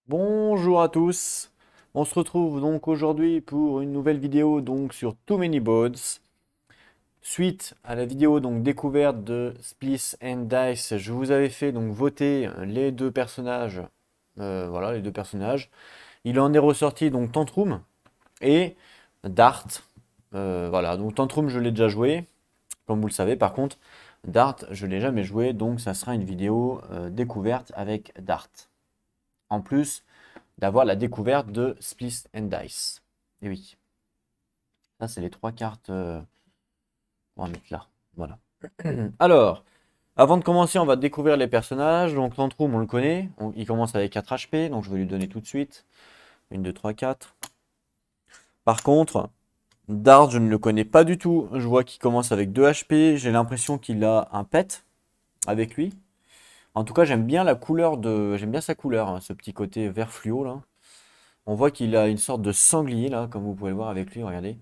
Bonjour à tous. On se retrouve donc aujourd'hui pour une nouvelle vidéo donc sur Too Many Boards. Suite à la vidéo donc découverte de Splice and Dice, je vous avais fait donc voter les deux personnages. Voilà les deux personnages. Il en est ressorti donc Tantrum et Dart. Voilà, donc Tantrum je l'ai déjà joué, comme vous le savez. Par contre, Dart je l'ai jamais joué, donc ça sera une vidéo découverte avec Dart. En plus d'avoir la découverte de Split and Dice. Et oui, ça c'est les trois cartes. On va mettre là. Voilà. Alors, avant de commencer, on va découvrir les personnages. Donc Tantrum, on le connaît. Il commence avec 4 HP, donc je vais lui donner tout de suite. 1, 2, 3, 4. Par contre, Dart, je ne le connais pas du tout. Je vois qu'il commence avec 2 HP. J'ai l'impression qu'il a un pet avec lui. En tout cas, j'aime bien la couleur de. J'aime bien sa couleur, hein, ce petit côté vert fluo là. On voit qu'il a une sorte de sanglier là, comme vous pouvez le voir avec lui, regardez.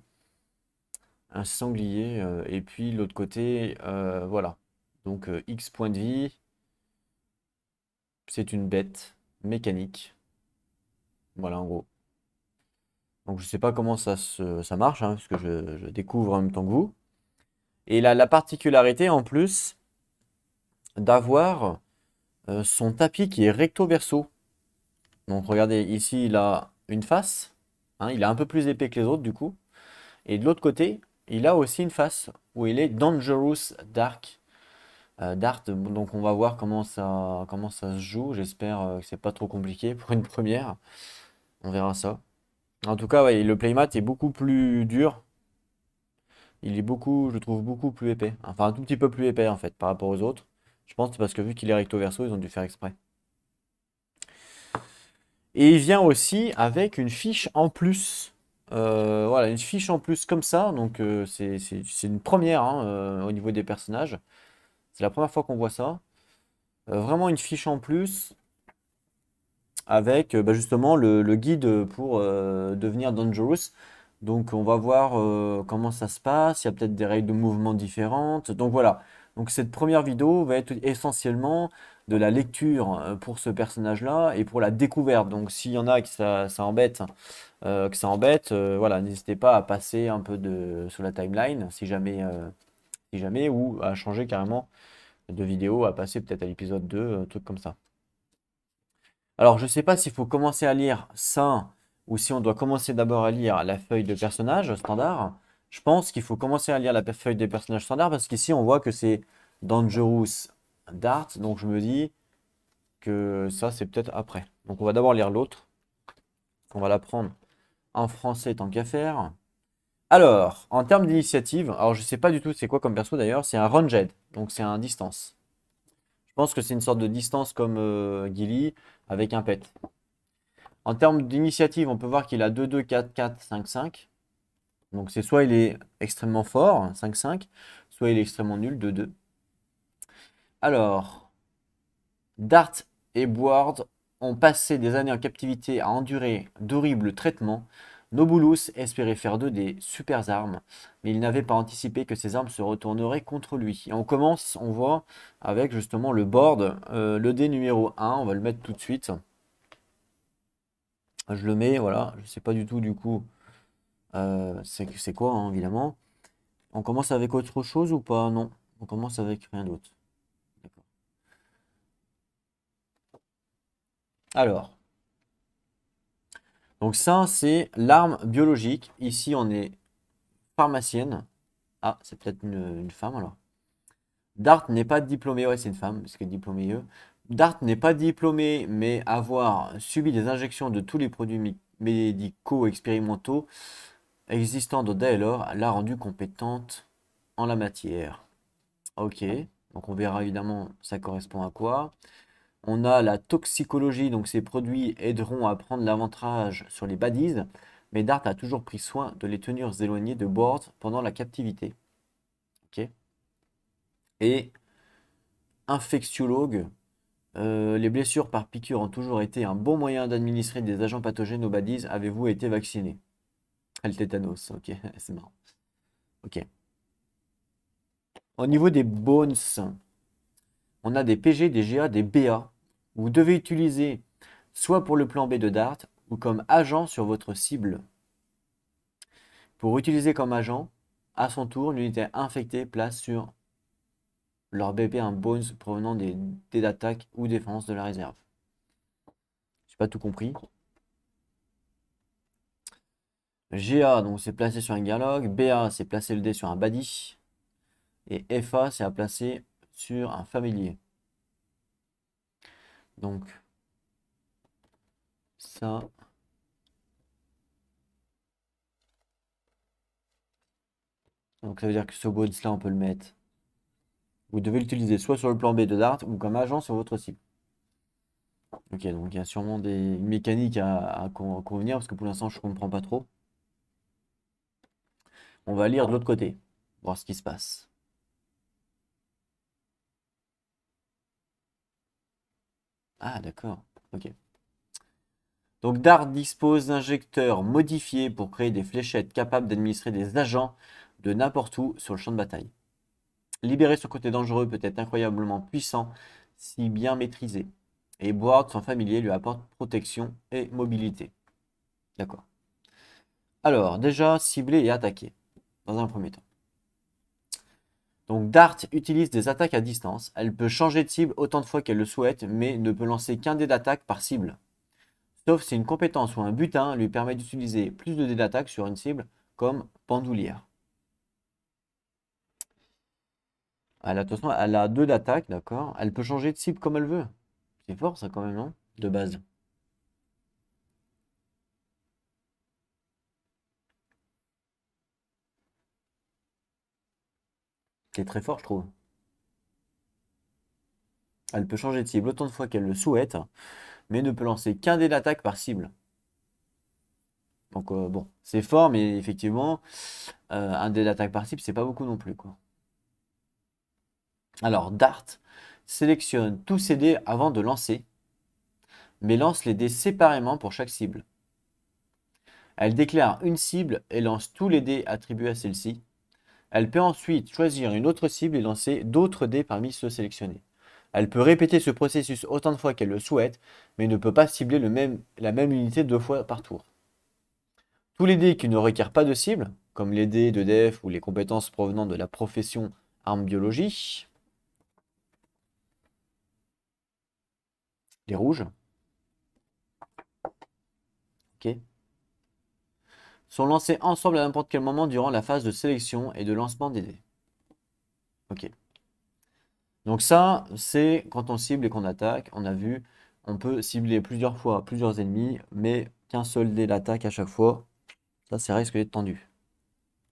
Un sanglier, et puis l'autre côté, voilà. Donc X points de vie, c'est une bête mécanique. Voilà en gros. Donc je sais pas comment ça marche, hein, parce que je découvre en même temps que vous. Et il a la particularité en plus d'avoir son tapis qui est recto verso. Donc regardez, ici il a une face, hein, il est un peu plus épais que les autres du coup. Et de l'autre côté, il a aussi une face où il est Dangerous Dark. Dart, donc on va voir comment ça se joue. J'espère que c'est pas trop compliqué pour une première. On verra ça. En tout cas, ouais, le playmat est beaucoup plus dur. Il est beaucoup, je trouve, beaucoup plus épais. Enfin, un tout petit peu plus épais en fait par rapport aux autres. Je pense que c'est parce que vu qu'il est recto verso, ils ont dû faire exprès. Et il vient aussi avec une fiche en plus. Voilà, une fiche en plus comme ça. Donc c'est une première, hein, au niveau des personnages. C'est la première fois qu'on voit ça. Vraiment une fiche en plus avec bah, justement le guide pour devenir Dangerous. Donc on va voir comment ça se passe, il y a peut-être des règles de mouvement différentes. Donc voilà, donc cette première vidéo va être essentiellement de la lecture pour ce personnage-là et pour la découverte. Donc s'il y en a qui ça embête, voilà, n'hésitez pas à passer un peu sur la timeline si jamais, ou à changer carrément de vidéo, à passer peut-être à l'épisode 2, truc comme ça. Alors, je ne sais pas s'il faut commencer à lire ça ou si on doit commencer d'abord à lire la feuille de personnage standard. Je pense qu'il faut commencer à lire la feuille des personnages standard parce qu'ici on voit que c'est Dangerous Dart. Donc je me dis que ça c'est peut-être après. Donc on va d'abord lire l'autre. On va la prendre en français tant qu'à faire. Alors, en termes d'initiative, alors je sais pas du tout c'est quoi comme perso d'ailleurs, c'est un ranged, donc c'est un distance. Je pense que c'est une sorte de distance comme Gilly avec un pet. En termes d'initiative, on peut voir qu'il a 2-2, 4-4, 5-5. Donc c'est soit il est extrêmement fort, 5-5, soit il est extrêmement nul, 2-2. Alors, Dart et Board ont passé des années en captivité à endurer d'horribles traitements. Nobulus espérait faire d'eux des super armes, mais il n'avait pas anticipé que ces armes se retourneraient contre lui. Et on commence, on voit, avec justement le board, le dé numéro 1, on va le mettre tout de suite. Je le mets, voilà, je sais pas du tout du coup. C'est quoi, hein, évidemment. On commence avec autre chose ou pas? Non, on commence avec rien d'autre. D'accord. Alors, donc ça, c'est l'arme biologique. Ici, on est pharmacienne. Ah, c'est peut-être une femme alors. Dart n'est pas diplômée, ouais, c'est une femme, parce qu'elle est diplômée. Dart n'est pas diplômée, mais avoir subi des injections de tous les produits médicaux expérimentaux existant de Daelor l'a rendue compétente en la matière. Ok, donc on verra évidemment ça correspond à quoi. On a la toxicologie, donc ces produits aideront à prendre l'avantage sur les baddies, mais Dart a toujours pris soin de les tenir éloignés de Board pendant la captivité. Ok. Et infectiologue, les blessures par piqûre ont toujours été un bon moyen d'administrer des agents pathogènes aux baddies. Avez-vous été vacciné? Ah, le tétanos, ok, c'est marrant. Ok. Au niveau des bones, on a des PG, des GA, des BA. Vous devez utiliser soit pour le plan B de Dart, ou comme agent sur votre cible. Pour utiliser comme agent, à son tour, l'unité infectée place sur leur BP un bonus provenant des dés d'attaque ou défense de la réserve. J'ai pas tout compris. GA, donc c'est placer sur un Gearlock. BA, c'est placer le dé sur un Badi. Et FA, c'est à placer sur un familier. Donc, ça. Donc, ça veut dire que ce bonus-là, on peut le mettre. Vous devez l'utiliser soit sur le plan B de Dart ou comme agent sur votre cible. Ok, donc il y a sûrement des mécaniques à convenir parce que pour l'instant, je ne comprends pas trop. On va lire de l'autre côté, voir ce qui se passe. Ah, d'accord. Ok. Donc Dart dispose d'injecteurs modifiés pour créer des fléchettes capables d'administrer des agents de n'importe où sur le champ de bataille. Libérer son côté dangereux peut être incroyablement puissant si bien maîtrisé. Et Board, son familier, lui apporte protection et mobilité. D'accord. Alors, déjà, cibler et attaquer, dans un premier temps. Donc Dart utilise des attaques à distance. Elle peut changer de cible autant de fois qu'elle le souhaite, mais ne peut lancer qu'un dé d'attaque par cible. Sauf si une compétence ou un butin lui permet d'utiliser plus de dés d'attaque sur une cible, comme Bandoulière. Attention, elle a 2 d'attaque, d'accord. Elle peut changer de cible comme elle veut. C'est fort ça quand même, non? De base. C'est très fort, je trouve. Elle peut changer de cible autant de fois qu'elle le souhaite, mais ne peut lancer qu'un dé d'attaque par cible. Donc bon, c'est fort, mais effectivement, un dé d'attaque par cible, c'est pas beaucoup non plus, quoi. Alors, Dart sélectionne tous ses dés avant de lancer, mais lance les dés séparément pour chaque cible. Elle déclare une cible et lance tous les dés attribués à celle-ci. Elle peut ensuite choisir une autre cible et lancer d'autres dés parmi ceux sélectionnés. Elle peut répéter ce processus autant de fois qu'elle le souhaite, mais ne peut pas cibler la même unité 2 fois par tour. Tous les dés qui ne requièrent pas de cible, comme les dés de def ou les compétences provenant de la profession arme biologie, les rouges, ok, sont lancés ensemble à n'importe quel moment durant la phase de sélection et de lancement des dés. Ok. Donc ça, c'est quand on cible et qu'on attaque. On a vu, on peut cibler plusieurs fois plusieurs ennemis, mais qu'un seul dé d'attaque à chaque fois. Ça risque d'être tendu.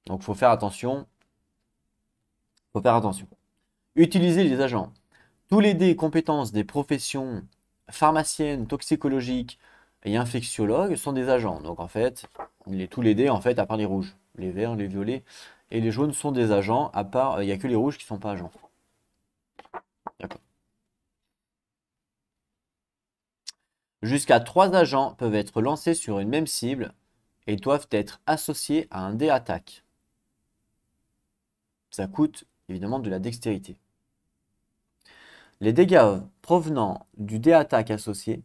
Donc faut faire attention. Faut faire attention. Utiliser les agents. Tous les dés compétences des professions pharmaciennes, toxicologiques et infectiologues sont des agents. Donc en fait, tous les dés, en fait, à part les rouges. Les verts, les violets et les jaunes sont des agents, à part, il n'y a que les rouges qui ne sont pas agents. D'accord. Jusqu'à 3 agents peuvent être lancés sur une même cible et doivent être associés à un dé attaque. Ça coûte évidemment de la dextérité. Les dégâts provenant du dé attaque associé,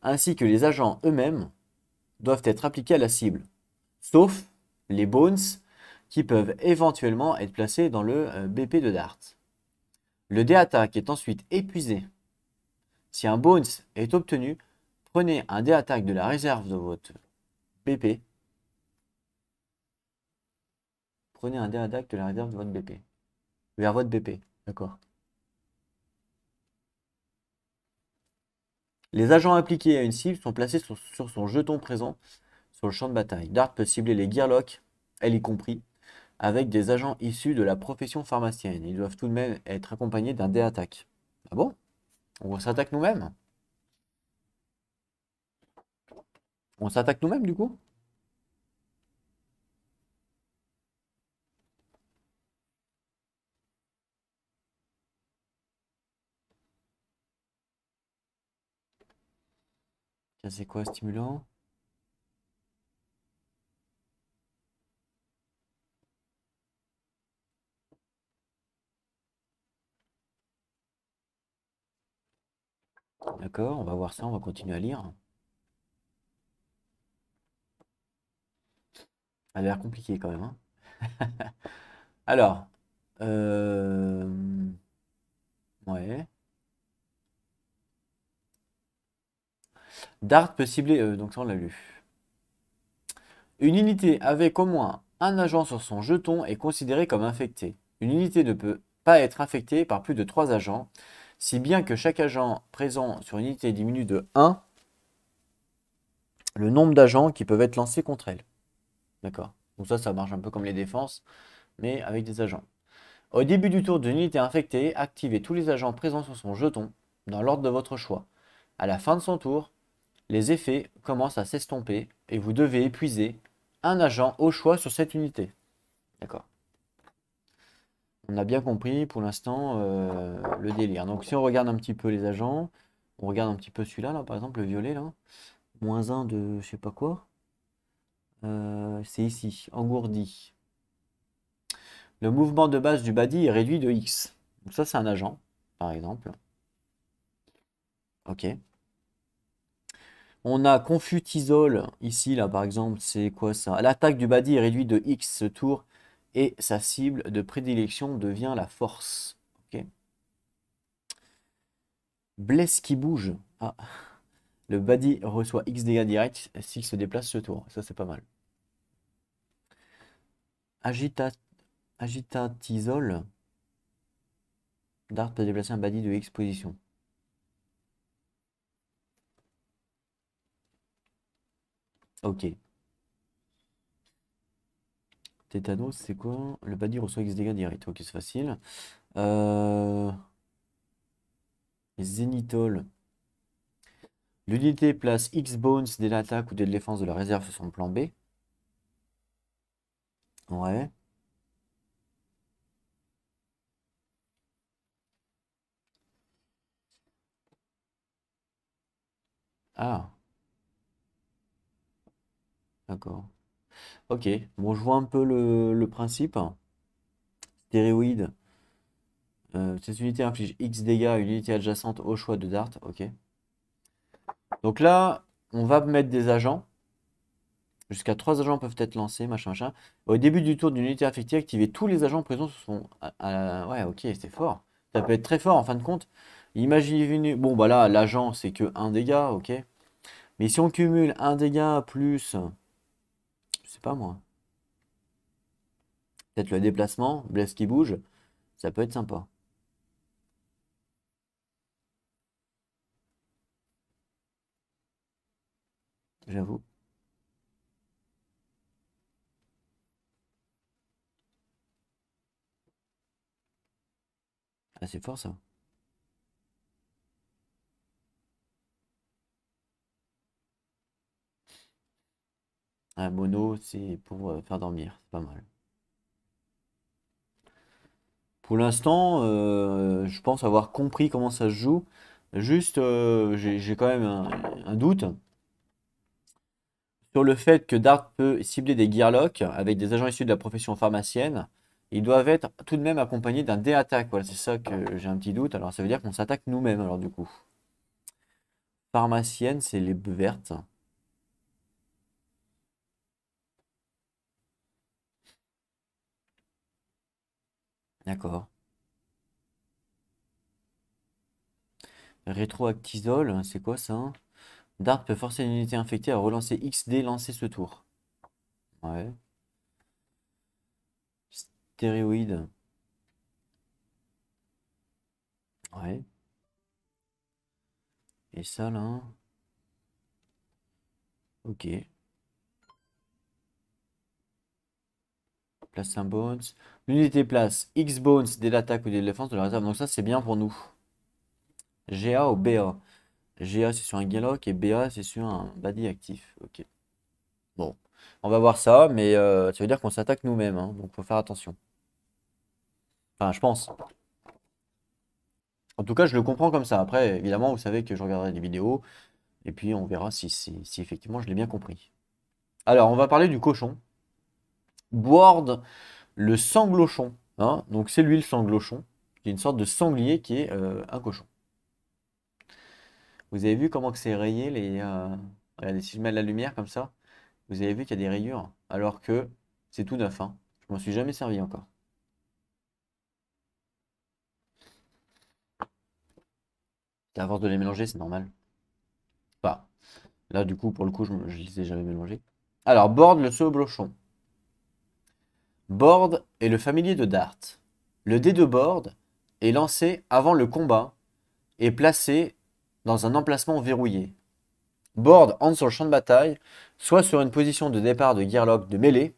ainsi que les agents eux-mêmes, doivent être appliqués à la cible, sauf les bones qui peuvent éventuellement être placés dans le BP de Dart. Le dé attaque est ensuite épuisé. Si un bones est obtenu, prenez un dé attaque de la réserve de votre BP. Prenez un dé attaque de la réserve de votre BP. Vers votre BP, d'accord. Les agents impliqués à une cible sont placés sur son jeton présent sur le champ de bataille. Dart peut cibler les Gearlock, elle y compris, avec des agents issus de la profession pharmacienne. Ils doivent tout de même être accompagnés d'un dé attaque. Ah bon? On s'attaque nous-mêmes? On s'attaque nous-mêmes du coup? Tiens, c'est quoi stimulant? D'accord. D'accord, on va voir ça, on va continuer à lire. Ça a l'air compliqué quand même, hein. Alors, ouais. Dart peut cibler, donc ça on l'a lu. Une unité avec au moins un agent sur son jeton est considérée comme infectée. Une unité ne peut pas être infectée par plus de 3 agents, si bien que chaque agent présent sur une unité diminue de 1 le nombre d'agents qui peuvent être lancés contre elle. D'accord. Donc ça marche un peu comme les défenses, mais avec des agents. Au début du tour d'une unité infectée, activez tous les agents présents sur son jeton, dans l'ordre de votre choix. À la fin de son tour, les effets commencent à s'estomper et vous devez épuiser un agent au choix sur cette unité. D'accord. On a bien compris pour l'instant le délire. Donc si on regarde un petit peu les agents, on regarde un petit peu celui-là, là, par exemple, le violet, là. Moins 1 de je sais pas quoi. C'est ici, engourdi. Le mouvement de base du body est réduit de X. Donc ça, c'est un agent, par exemple. Ok. On a confutisol ici, là, par exemple, c'est quoi ça? L'attaque du body est réduite de X ce tour et sa cible de prédilection devient la force. Ok. Blesse qui bouge. Ah. Le body reçoit X dégâts directs s'il se déplace ce tour. Ça, c'est pas mal. Agita... Agitatisol. Dart peut déplacer un body de X position. Ok. Tétanos, c'est quoi? Le body reçoit X dégâts directs. Ok, c'est facile. Euh... Zénithol. L'unité place X bones dès l'attaque ou dès la défense de la réserve sur son plan B. Ouais. Ah, d'accord. Ok. Bon, je vois un peu le principe. Stéréoïde. Cette unité inflige X dégâts à une unité adjacente au choix de Dart. Ok. Donc là, on va mettre des agents. Jusqu'à 3 agents peuvent être lancés, machin, machin. Au début du tour d'une unité affectée, activez tous les agents présents sur son... Ouais, ok, c'est fort. Ça peut être très fort en fin de compte. Imaginez... Bon, bah là, l'agent, c'est que 1 dégât, ok. Mais si on cumule 1 dégât plus... Je sais pas moi. Peut-être le déplacement, blesse qui bouge. Ça peut être sympa. J'avoue. Ah, c'est fort ça. Un mono, c'est pour faire dormir. C'est pas mal. Pour l'instant, je pense avoir compris comment ça se joue. Juste, j'ai quand même un doute sur le fait que Dart peut cibler des gearlocks avec des agents issus de la profession pharmacienne. Ils doivent être tout de même accompagnés d'un dé-attaque. Voilà, c'est ça que j'ai un petit doute. Alors ça veut dire qu'on s'attaque nous-mêmes, alors du coup. Pharmacienne, c'est les vertes. D'accord. Rétroactisol, c'est quoi ça? Dart peut forcer une unité infectée à relancer XD lancé ce tour. Ouais. Stéréoïde. Ouais. Et ça là. Ok. Place un bones. L'unité place X bones dès l'attaque ou dès la défense de la réserve. Donc ça c'est bien pour nous. GA ou BA. GA c'est sur un Gearlock et BA c'est sur un body actif. Ok. Bon. On va voir ça, mais ça veut dire qu'on s'attaque nous-mêmes, hein, donc faut faire attention. Enfin, je pense. En tout cas, je le comprends comme ça. Après, évidemment, vous savez que je regarderai des vidéos et puis on verra si effectivement je l'ai bien compris. Alors, on va parler du cochon. Board le sanglochon, hein. Donc c'est lui le sanglochon, qui est une sorte de sanglier qui est un cochon. Vous avez vu comment que c'est rayé regardez, si je mets de la lumière comme ça, vous avez vu qu'il y a des rayures, alors que c'est tout neuf, hein. Je m'en suis jamais servi encore. À force de les mélanger, c'est normal. Enfin, là, du coup, pour le coup, je les ai jamais mélangés. Alors, Borde le Soblochon. Borde est le familier de Dart. Le dé de Borde est lancé avant le combat et placé dans un emplacement verrouillé. Borde entre sur le champ de bataille, soit sur une position de départ de Gearlock de mêlée,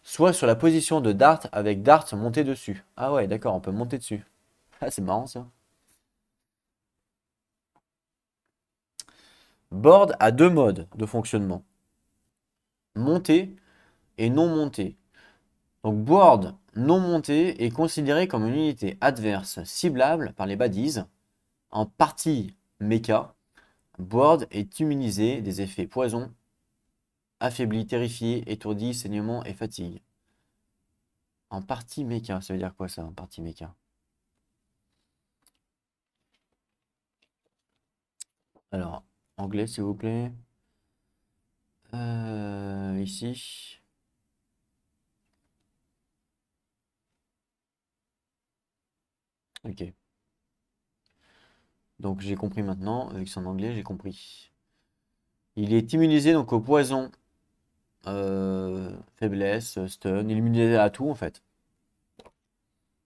soit sur la position de Dart avec Dart monté dessus. Ah ouais, d'accord, on peut monter dessus. Ah, c'est marrant ça. Board a deux modes de fonctionnement. Monté et non monté. Donc board non monté est considéré comme une unité adverse ciblable par les baddies. En partie mecha, board est immunisé des effets poison, affaibli, terrifié, étourdi, saignement et fatigue. En partie mecha, ça veut dire quoi ça, en partie mecha? Alors, anglais s'il vous plaît. Ici. Ok. Donc j'ai compris maintenant, vu que c'est en anglais, j'ai compris. Il est immunisé donc au poison, faiblesse, stun, il est immunisé à tout en fait,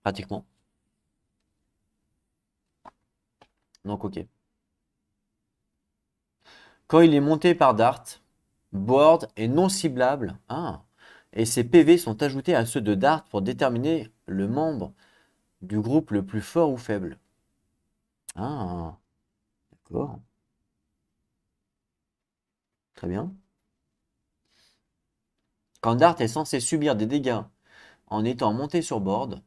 pratiquement. Donc ok. Quand il est monté par Dart, Board est non ciblable. Ah. Et ses PV sont ajoutés à ceux de Dart pour déterminer le membre du groupe le plus fort ou faible. Ah, d'accord. Très bien. Quand Dart est censé subir des dégâts en étant monté sur Board,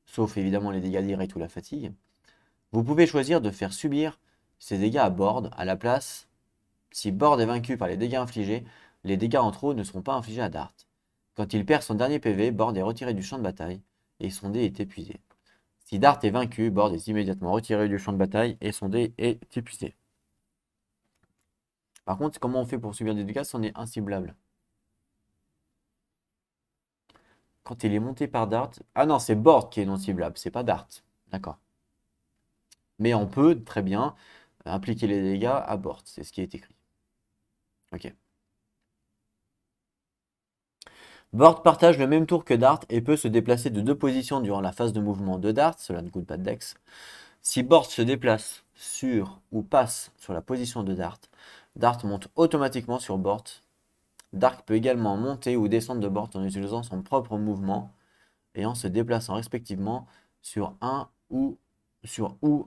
sauf évidemment les dégâts directs ou la fatigue, vous pouvez choisir de faire subir ces dégâts à Board à la place. Si Board est vaincu par les dégâts infligés, les dégâts en trop ne seront pas infligés à Dart. Quand il perd son dernier PV, Board est retiré du champ de bataille et son dé est épuisé. Si Dart est vaincu, Board est immédiatement retiré du champ de bataille et son dé est épuisé. Par contre, comment on fait pour subir des dégâts si on est inciblable? Quand il est monté par Dart. Ah non, c'est Board qui est non ciblable, c'est pas Dart. D'accord. Mais on peut très bien appliquer les dégâts à Board, c'est ce qui est écrit. Ok. Board partage le même tour que Dart et peut se déplacer de deux positions durant la phase de mouvement de Dart, cela ne coûte pas de dex. Si Board se déplace sur ou passe sur la position de Dart, Dart monte automatiquement sur Board. Dart peut également monter ou descendre de Board en utilisant son propre mouvement et en se déplaçant respectivement sur un ou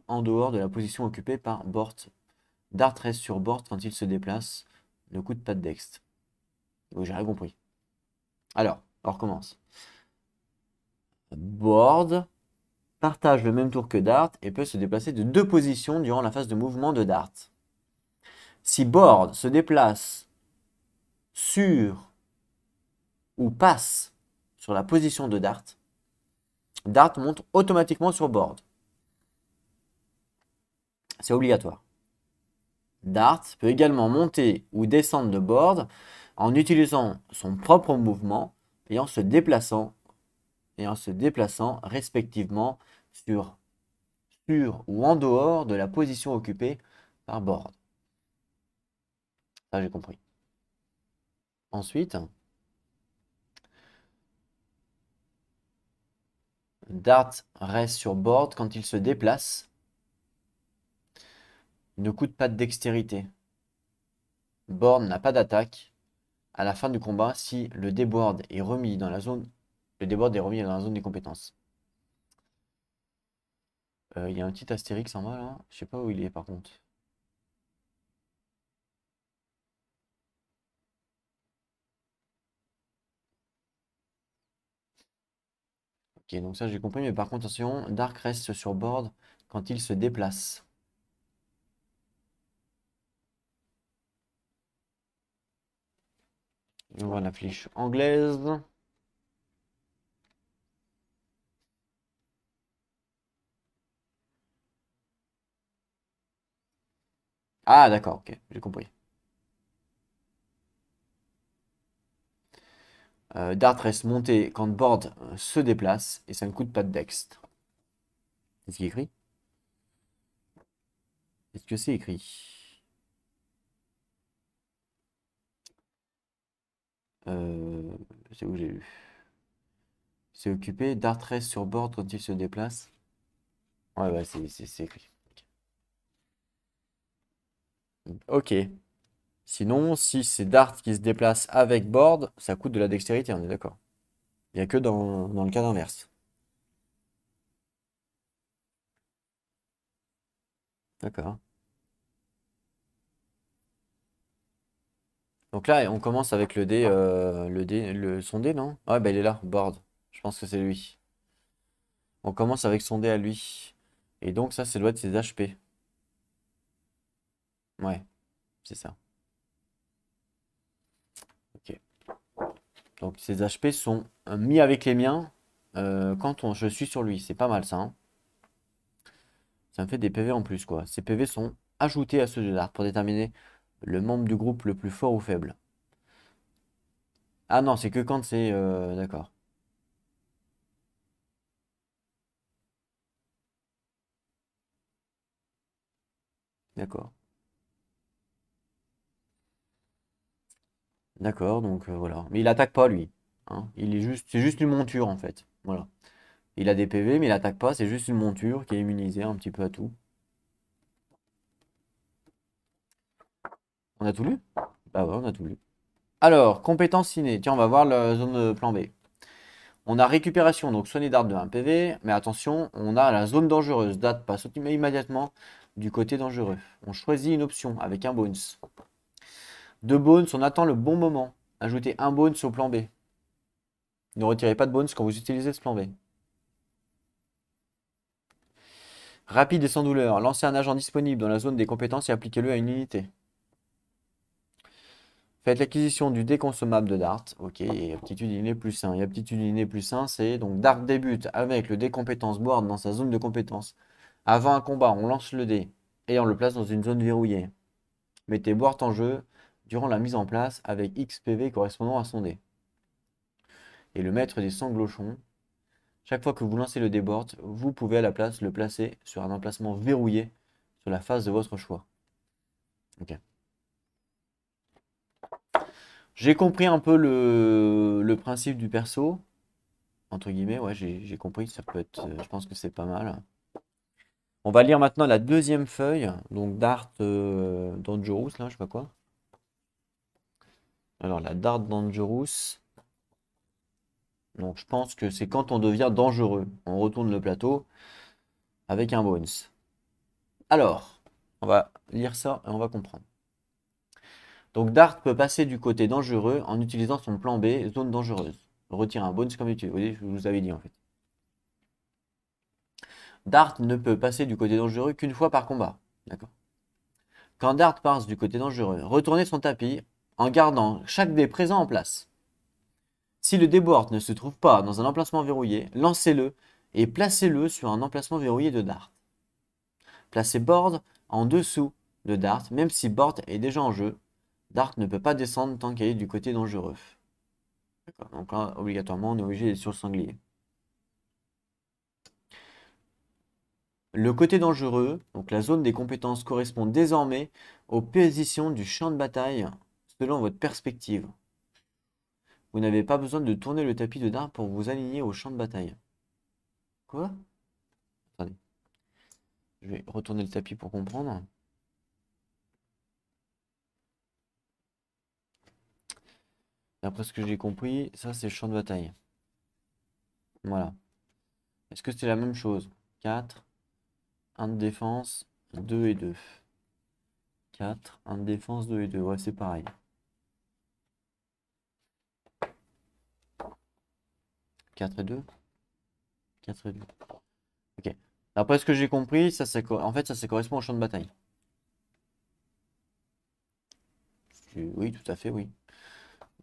en dehors de la position occupée par Board. Dart reste sur Board quand il se déplace, ne coûte pas de dex. Oui, j'ai rien compris. Alors, on recommence. Board partage le même tour que Dart et peut se déplacer de deux positions durant la phase de mouvement de Dart. Si Board se déplace sur ou passe sur la position de Dart, Dart monte automatiquement sur Board. C'est obligatoire. Dart peut également monter ou descendre de Board en utilisant son propre mouvement et en se déplaçant respectivement sur ou en dehors de la position occupée par Board. Ça, j'ai compris. Ensuite, Dart reste sur Board quand il se déplace. Ne coûte pas de dextérité. Board n'a pas d'attaque. À la fin du combat, si le débord est remis dans la zone, le débord est remis dans la zone des compétences. Il y a un petit astérix en bas là. Je sais pas où il est par contre. Ok, donc ça j'ai compris, mais par contre, attention, Dark reste sur board quand il se déplace. On voit la fiche anglaise. Ah, d'accord, ok, j'ai compris. Dart reste monté quand board se déplace et ça ne coûte pas de dex. C'est ce qui est écrit? Est-ce que c'est écrit? Euh, c'est où j'ai lu. C'est occupé. Dart reste sur board quand il se déplace. Ouais, ouais, c'est écrit. Ok. Sinon, si c'est Dart qui se déplace avec board, ça coûte de la dextérité, on est d'accord. Il n'y a que dans le cas inverse. D'accord. Donc là, on commence avec son dé, non? Ah, bah il est là, board. Je pense que c'est lui. On commence avec son dé à lui. Et donc ça doit être ses HP. Ouais, c'est ça. Ok. Donc ses HP sont mis avec les miens je suis sur lui. C'est pas mal ça, hein. Ça me fait des PV en plus, quoi. Ces PV sont ajoutés à ceux de l'art pour déterminer le membre du groupe le plus fort ou faible. Ah non, c'est que quand c'est... d'accord. D'accord. D'accord, donc voilà. Mais il attaque pas, lui. Hein. C'est juste une monture, en fait. Voilà. Il a des PV, mais il attaque pas. C'est juste une monture qui est immunisée un petit peu à tout. On a tout lu? Bah ouais, on a tout lu. Alors, compétence ciné. Tiens, on va voir la zone plan B. On a récupération, donc soigner d'arbre de 1 PV. Mais attention, on a la zone dangereuse. Date passe immédiatement du côté dangereux. On choisit une option avec un bones. Deux bones, on attend le bon moment. Ajoutez un bones au plan B. Ne retirez pas de bones quand vous utilisez ce plan B. Rapide et sans douleur. Lancez un agent disponible dans la zone des compétences et appliquez-le à une unité. Faites l'acquisition du déconsommable de Dart. Ok, et aptitude innée plus 1. Et aptitude innée plus 1, c'est donc Dart débute avec le décompétence board dans sa zone de compétence. Avant un combat, on lance le dé et on le place dans une zone verrouillée. Mettez board en jeu durant la mise en place avec XPV correspondant à son dé. Et le maître des sanglochons. Chaque fois que vous lancez le débord, vous pouvez à la place le placer sur un emplacement verrouillé sur la face de votre choix. Ok. J'ai compris un peu le principe du perso, entre guillemets, ouais, j'ai compris, ça peut être, je pense que c'est pas mal. On va lire maintenant la deuxième feuille, donc Dart Dangerous, là, je sais pas quoi. Alors, la Dart Dangerous, donc je pense que c'est quand on devient dangereux. On retourne le plateau avec un bones. Alors, on va lire ça et on va comprendre. Donc Dart peut passer du côté dangereux en utilisant son plan B, zone dangereuse. Retire un bonus comme d'habitude. Vous voyez, je vous avais dit en fait. Dart ne peut passer du côté dangereux qu'une fois par combat. D'accord. Quand Dart passe du côté dangereux, retournez son tapis en gardant chaque dé présent en place. Si le débord ne se trouve pas dans un emplacement verrouillé, lancez-le et placez-le sur un emplacement verrouillé de Dart. Placez Board en dessous de Dart, même si Board est déjà en jeu. Dart ne peut pas descendre tant qu'elle est du côté dangereux. Donc là, obligatoirement, on est obligé d'être sur le sanglier. Le côté dangereux, donc la zone des compétences, correspond désormais aux positions du champ de bataille selon votre perspective. Vous n'avez pas besoin de tourner le tapis de dard pour vous aligner au champ de bataille. Quoi? Attendez, je vais retourner le tapis pour comprendre. D'après ce que j'ai compris, ça c'est le champ de bataille. Voilà. Est-ce que c'est la même chose? 4, 1 de défense, 2 et 2. 4, 1 de défense, 2 et 2. Ouais, c'est pareil. 4 et 2. 4 et 2. Ok. D'après ce que j'ai compris, en fait, ça correspond au champ de bataille. Oui, tout à fait, oui.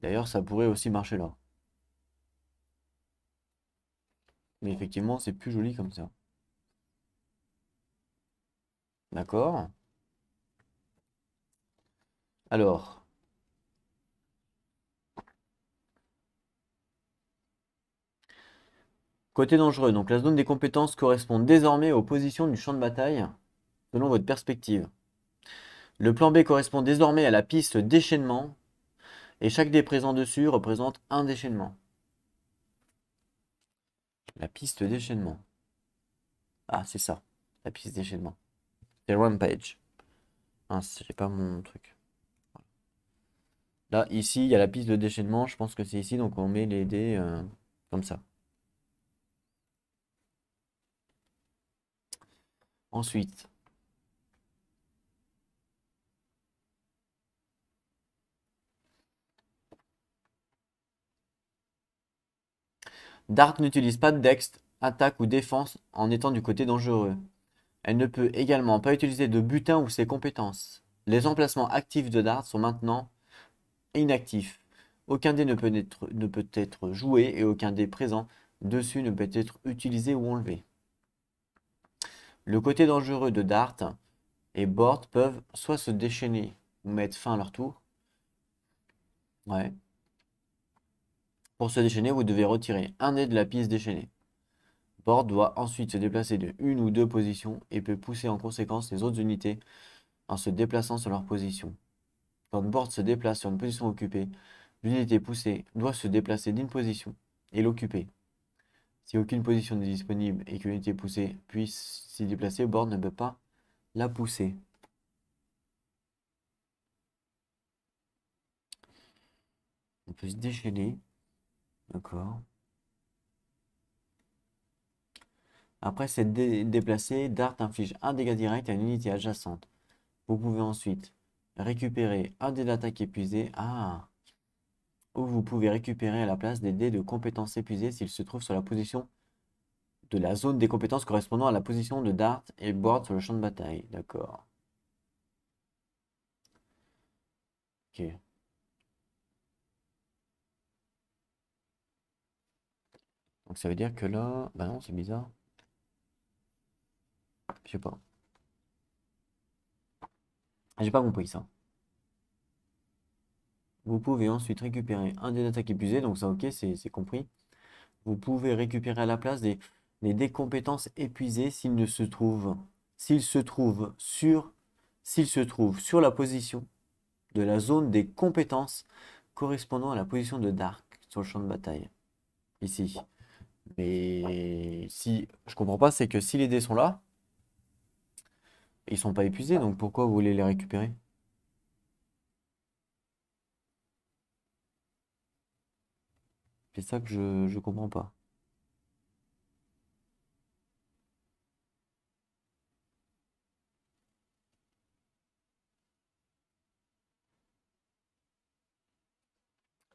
D'ailleurs, ça pourrait aussi marcher là. Mais effectivement, c'est plus joli comme ça. D'accord? Alors, côté dangereux, donc la zone des compétences correspond désormais aux positions du champ de bataille selon votre perspective. Le plan B correspond désormais à la piste déchaînement et chaque dé présent dessus représente un déchaînement. La piste déchaînement. Ah, c'est ça, la piste déchaînement. C'est Rampage. Ah, j'ai pas mon truc. Là, ici, il y a la piste de déchaînement. Je pense que c'est ici, donc on met les dés comme ça. Ensuite, Dart n'utilise pas de dex, attaque ou défense en étant du côté dangereux. Elle ne peut également pas utiliser de butin ou ses compétences. Les emplacements actifs de Dart sont maintenant inactifs. Aucun dé ne peut être joué et aucun dé présent dessus ne peut être utilisé ou enlevé. Le côté dangereux de Dart et Bord peuvent soit se déchaîner ou mettre fin à leur tour. Ouais. Pour se déchaîner, vous devez retirer un dé de la piste déchaînée. Bord doit ensuite se déplacer de une ou deux positions et peut pousser en conséquence les autres unités en se déplaçant sur leur position. Quand Bord se déplace sur une position occupée, l'unité poussée doit se déplacer d'une position et l'occuper. Si aucune position n'est disponible et que l'unité poussée puisse s'y déplacer, Bord ne peut pas la pousser. On peut se déchaîner. D'accord. Après s'être déplacé, Dart inflige un dégât direct à une unité adjacente. Vous pouvez ensuite récupérer un dé d'attaque épuisé. Ah! Ou vous pouvez récupérer à la place des dés de compétences épuisés s'ils se trouvent sur la position de la zone des compétences correspondant à la position de Dart et Board sur le champ de bataille. D'accord. Ok. Donc ça veut dire que là... Bah non, c'est bizarre. Je sais pas. J'ai pas compris ça. Vous pouvez ensuite récupérer un dé d'attaque épuisé. Donc ça, ok, c'est compris. Vous pouvez récupérer à la place des dés compétences épuisés s'ils se trouvent sur la position de la zone des compétences correspondant à la position de Dark sur le champ de bataille. Ici. Mais si je comprends pas, c'est que si les dés sont là, ils sont pas épuisés, donc pourquoi vous voulez les récupérer? C'est ça que je comprends pas.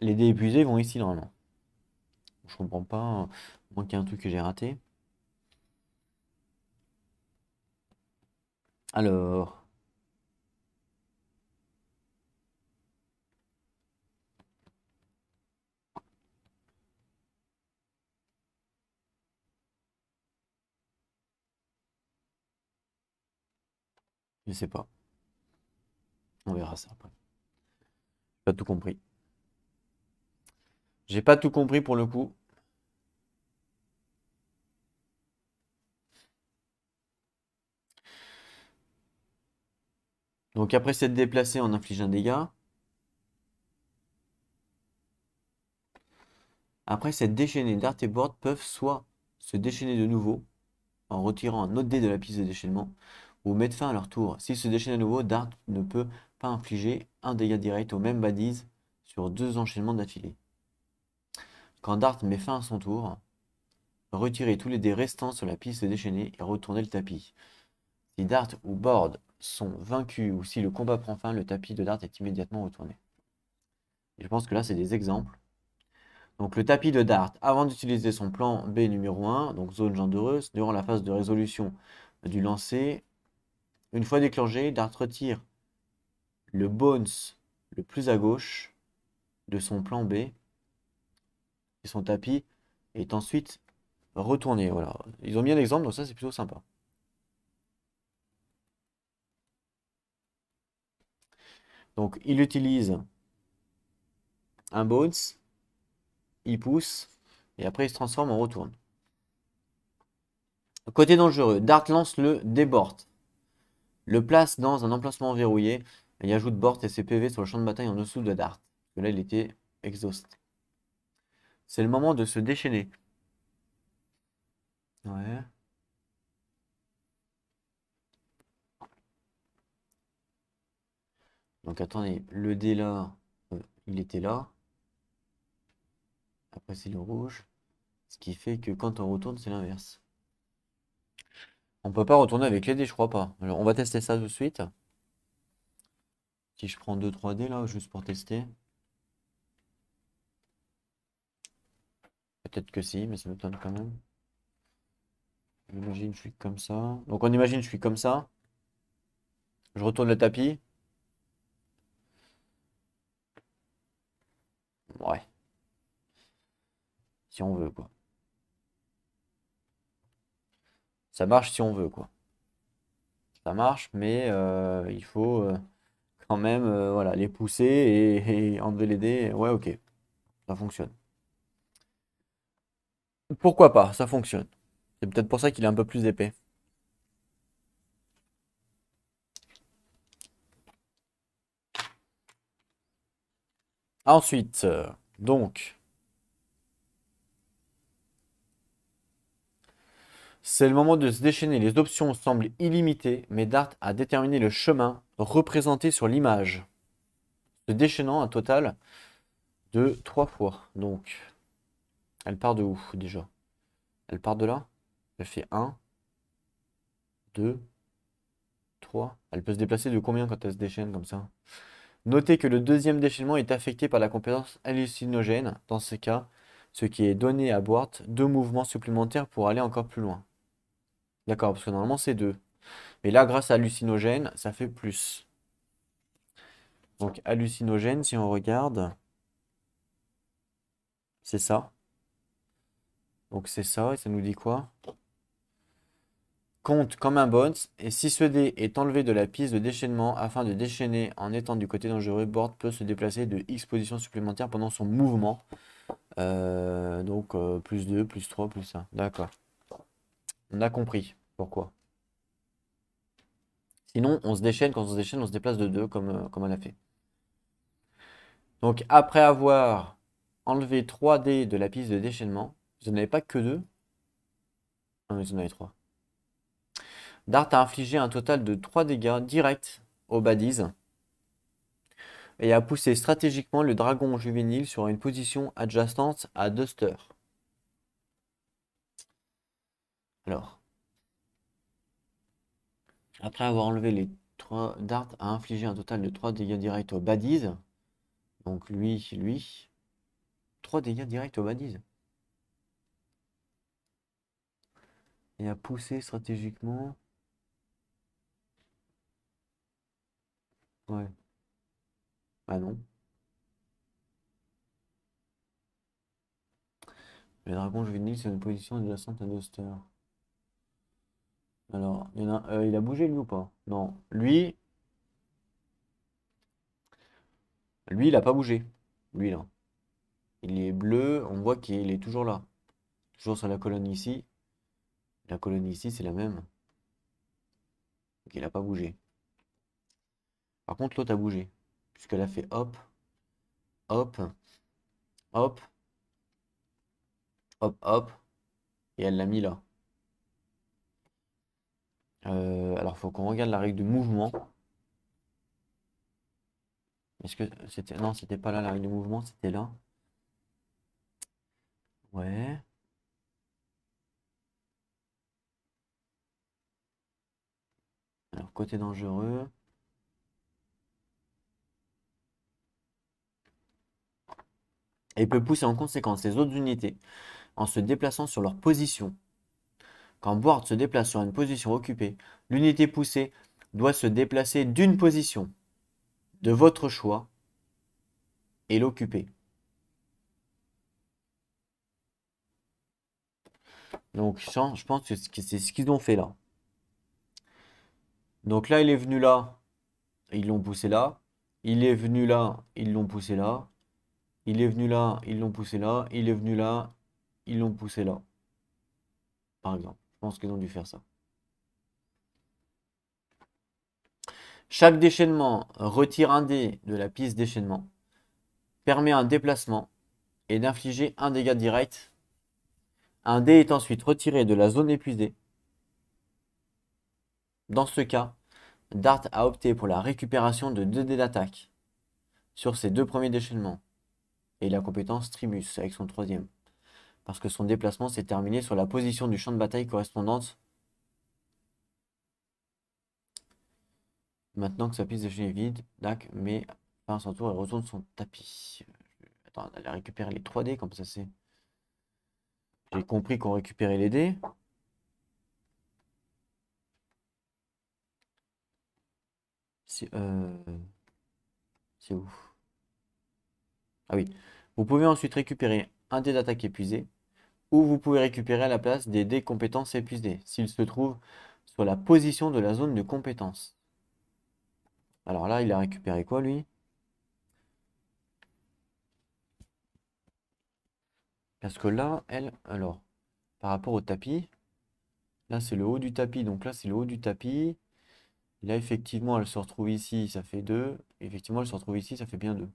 Les dés épuisés vont ici normalement. Je comprends pas. Moi qu'il y a un truc que j'ai raté. Alors, je sais pas. On verra ça après. Pas tout compris. J'ai pas tout compris pour le coup. Donc après s'être déplacé, on inflige un dégât. Après s'être déchaîné, Dart et Board peuvent soit se déchaîner de nouveau en retirant un autre dé de la piste de déchaînement ou mettre fin à leur tour. S'ils se déchaînent à nouveau, Dart ne peut pas infliger un dégât direct aux mêmes baddies sur deux enchaînements d'affilée. Quand Dart met fin à son tour, retirez tous les dés restants sur la piste déchaînée et retournez le tapis. Si Dart ou Board sont vaincus ou si le combat prend fin, le tapis de Dart est immédiatement retourné. Et je pense que là, c'est des exemples. Donc le tapis de Dart, avant d'utiliser son plan B numéro 1, donc zone gendereuse, durant la phase de résolution du lancer, une fois déclenché, Dart retire le bones le plus à gauche de son plan B et son tapis est ensuite retourné. Voilà. Ils ont mis un exemple, donc ça c'est plutôt sympa. Donc il utilise un bounce, il pousse, et après il se transforme en retourne. Côté dangereux, Dart lance le débord. Le place dans un emplacement verrouillé et y ajoute Bort et ses PV sur le champ de bataille en dessous de Dart. Parce que là, il était exhausté. C'est le moment de se déchaîner. Ouais. Donc attendez, le dé là, il était là. Après, c'est le rouge. Ce qui fait que quand on retourne, c'est l'inverse. On peut pas retourner avec les dés, je crois pas. Alors, on va tester ça tout de suite. Si je prends 2-3 dés là, juste pour tester. Peut-être que si, mais ça m'étonne quand même. J'imagine je suis comme ça. Donc on imagine je suis comme ça. Je retourne le tapis. Ouais, si on veut quoi. Ça marche si on veut quoi. Ça marche, mais il faut quand même voilà, les pousser et enlever les dés. Ouais, ok, ça fonctionne. Pourquoi pas, ça fonctionne. C'est peut-être pour ça qu'il est un peu plus épais. Ensuite, donc, c'est le moment de se déchaîner. Les options semblent illimitées, mais Dart a déterminé le chemin représenté sur l'image, se déchaînant un total de 3 fois. Donc, elle part de où déjà? Elle part de là. Elle fait 1, 2, 3. Elle peut se déplacer de combien quand elle se déchaîne comme ça? Notez que le deuxième déchaînement est affecté par la compétence hallucinogène. Dans ce cas, ce qui est donné à Boart, 2 mouvements supplémentaires pour aller encore plus loin. D'accord, parce que normalement c'est 2. Mais là, grâce à hallucinogène, ça fait plus. Donc hallucinogène, si on regarde, c'est ça. Donc c'est ça, et ça nous dit quoi? Compte comme un bounce, et si ce dé est enlevé de la piste de déchaînement afin de déchaîner en étant du côté dangereux, Board peut se déplacer de X positions supplémentaires pendant son mouvement. Donc plus 2, plus 3, plus 1. D'accord. On a compris pourquoi. Sinon, on se déchaîne, quand on se déchaîne, on se déplace de 2 comme elle a fait. Donc après avoir enlevé 3 dés de la piste de déchaînement, vous n'en avez pas que 2. Non, mais vous en avez 3. Dart a infligé un total de 3 dégâts directs aux baddies et a poussé stratégiquement le dragon juvénile sur une position adjacente à Duster. Alors, après avoir enlevé les 3, Dart a infligé un total de 3 dégâts directs aux baddies. Donc lui, 3 dégâts directs aux baddies. Et a poussé stratégiquement. Ouais. Ah non. Le dragon juvénile sur une position adjacente à Duster. Alors, il a bougé lui ou pas? Non. Lui, il a pas bougé. Lui, là. Il est bleu, on voit qu'il est toujours là. Toujours sur la colonne ici. La colonne ici, c'est la même. Donc il a pas bougé. Par contre, l'autre a bougé. Puisqu'elle a fait hop, hop, hop, hop, hop. Et elle l'a mis là. Alors, faut qu'on regarde la règle de mouvement. Est-ce que c'était... Non, c'était pas là la règle de mouvement, c'était là. Ouais. Alors, côté dangereux. Et peut pousser en conséquence les autres unités en se déplaçant sur leur position. Quand Board se déplace sur une position occupée, l'unité poussée doit se déplacer d'une position de votre choix et l'occuper. Donc je pense que c'est ce qu'ils ont fait là. Donc là, il est venu là, et ils l'ont poussé là. Il est venu là, ils l'ont poussé là. Il est venu là, ils l'ont poussé là. Il est venu là, ils l'ont poussé là. Par exemple. Je pense qu'ils ont dû faire ça. Chaque déchaînement retire un dé de la piste déchaînement, permet un déplacement et d'infliger un dégât direct. Un dé est ensuite retiré de la zone épuisée. Dans ce cas, Dart a opté pour la récupération de 2 dés d'attaque sur ses 2 premiers déchaînements et la compétence Trimus avec son troisième, parce que son déplacement s'est terminé sur la position du champ de bataille correspondante. Maintenant que sa piste déchaînée est vide, Dak met fin à son tour et retourne son tapis. Attends, elle a récupéré les 3 dés, comme ça c'est. J'ai compris qu'on récupérait les dés. C'est où? Ah oui. Vous pouvez ensuite récupérer un dé d'attaque épuisé, ou vous pouvez récupérer à la place des dés compétences épuisés, s'ils se trouvent sur la position de la zone de compétence. Alors là, il a récupéré quoi, lui? Parce que là, elle, alors, par rapport au tapis, là, c'est le haut du tapis, donc là, c'est le haut du tapis. Là, effectivement, elle se retrouve ici, ça fait 2. Effectivement, elle se retrouve ici, ça fait bien 2.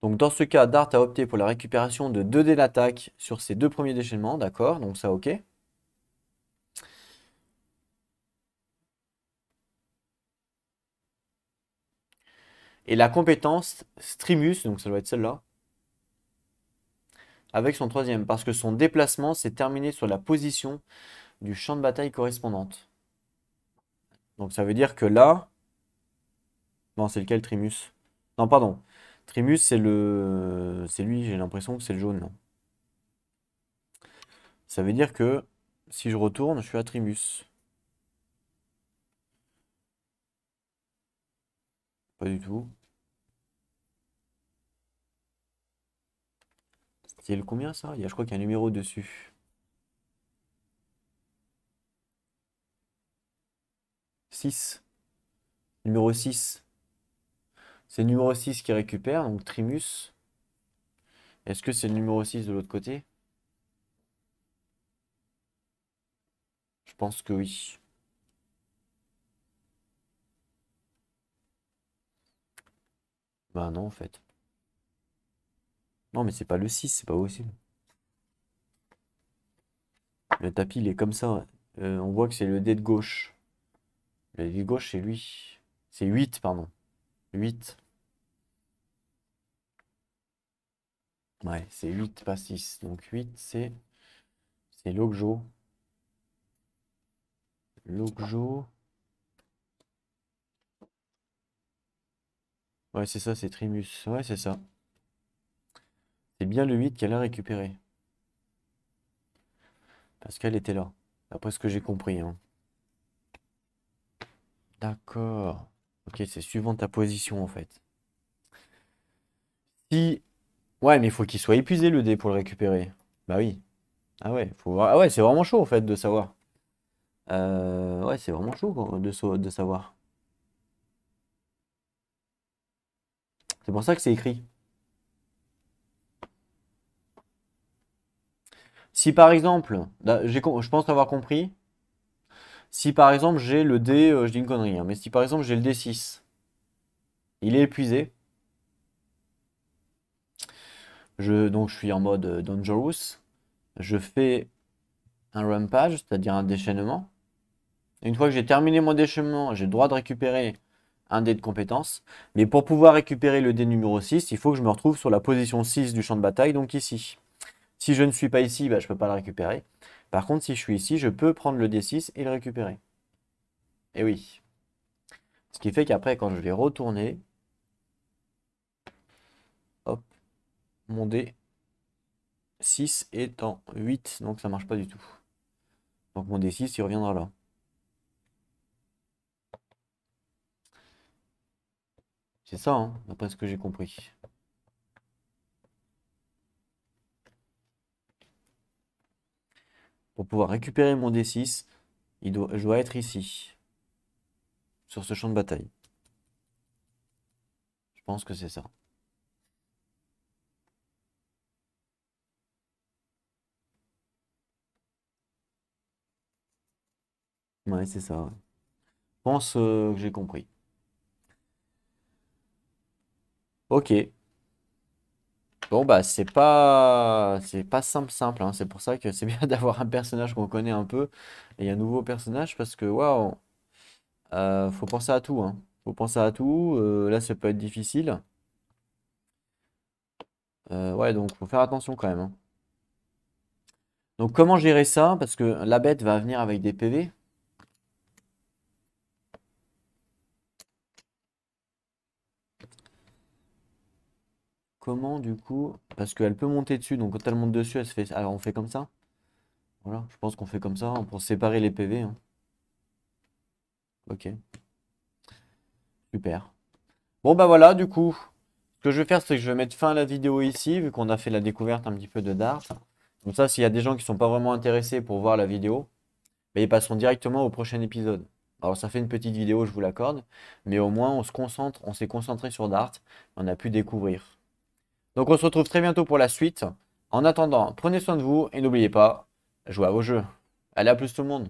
Donc dans ce cas, Dart a opté pour la récupération de 2 dés d'attaque sur ses 2 premiers déchaînements, d'accord, donc ça ok. Et la compétence Streamus, donc ça doit être celle-là, avec son troisième, parce que son déplacement s'est terminé sur la position du champ de bataille correspondante. Donc ça veut dire que là... Non, c'est lequel Trimus? Non, pardon. Trimus, c'est le... C'est lui, j'ai l'impression que c'est le jaune. Non. Ça veut dire que si je retourne, je suis à Trimus. Pas du tout. C'est le combien ça? Je crois qu'il y a un numéro dessus. 6. Numéro 6. C'est le numéro 6 qui récupère, donc Trimus. Est-ce que c'est le numéro 6 de l'autre côté? Je pense que oui. Bah non, en fait. Non, mais c'est pas le 6, c'est pas possible. Le tapis, il est comme ça. On voit que c'est le dé de gauche. Le dé de gauche, c'est lui. C'est 8, pardon. 8. Ouais, c'est 8, pas 6. Donc 8, c'est Logjo. Logjo. Ouais, c'est ça, c'est Trimus. Ouais, c'est ça. C'est bien le 8 qu'elle a récupéré. Parce qu'elle était là. D'après ce que j'ai compris, hein. D'accord. Ok, c'est suivant ta position, en fait. Si... Ouais, mais il faut qu'il soit épuisé, le dé, pour le récupérer. Bah oui. Ah ouais, faut voir. Ah ouais, c'est vraiment chaud, en fait, de savoir. Ouais, c'est vraiment chaud quoi, de savoir. C'est pour ça que c'est écrit. Si par exemple, là, je pense avoir compris, si par exemple j'ai le dé, je dis une connerie, hein, mais si par exemple j'ai le D6, il est épuisé, donc je suis en mode Dangerous, je fais un rampage, c'est-à-dire un déchaînement. Une fois que j'ai terminé mon déchaînement, j'ai le droit de récupérer un dé de compétence. Mais pour pouvoir récupérer le dé numéro 6, il faut que je me retrouve sur la position 6 du champ de bataille, donc ici. Si je ne suis pas ici, bah, je ne peux pas le récupérer. Par contre, si je suis ici, je peux prendre le D6 et le récupérer. Et oui. Ce qui fait qu'après, quand je vais retourner, hop, mon D6 est en 8, donc ça marche pas du tout. Donc mon D6, il reviendra là. C'est ça, hein, d'après ce que j'ai compris. Pour pouvoir récupérer mon D6, je dois être ici. sur ce champ de bataille. Je pense que c'est ça. Ouais, c'est ça. Ouais. Je pense que j'ai compris. Ok. Bon bah c'est pas simple hein. C'est pour ça que c'est bien d'avoir un personnage qu'on connaît un peu et un nouveau personnage parce que waouh, faut penser à tout hein. Faut penser à tout. Là ça peut être difficile. Ouais donc faut faire attention quand même, hein. Donc comment gérer ça? Parce que la bête va venir avec des PV. Comment du coup? Parce qu'elle peut monter dessus, donc quand elle monte dessus, elle se fait. Alors on fait comme ça? Voilà, je pense qu'on fait comme ça hein, pour séparer les PV, hein. Ok, super. Bon bah voilà, du coup, ce que je vais faire, c'est que je vais mettre fin à la vidéo ici, vu qu'on a fait la découverte un petit peu de Dart. Comme ça, s'il y a des gens qui sont pas vraiment intéressés pour voir la vidéo, bah, ils passeront directement au prochain épisode. Alors ça fait une petite vidéo, je vous l'accorde, mais au moins on s'est concentré sur Dart, on a pu découvrir. Donc on se retrouve très bientôt pour la suite. En attendant, prenez soin de vous et n'oubliez pas, jouez à vos jeux. Allez, à plus tout le monde.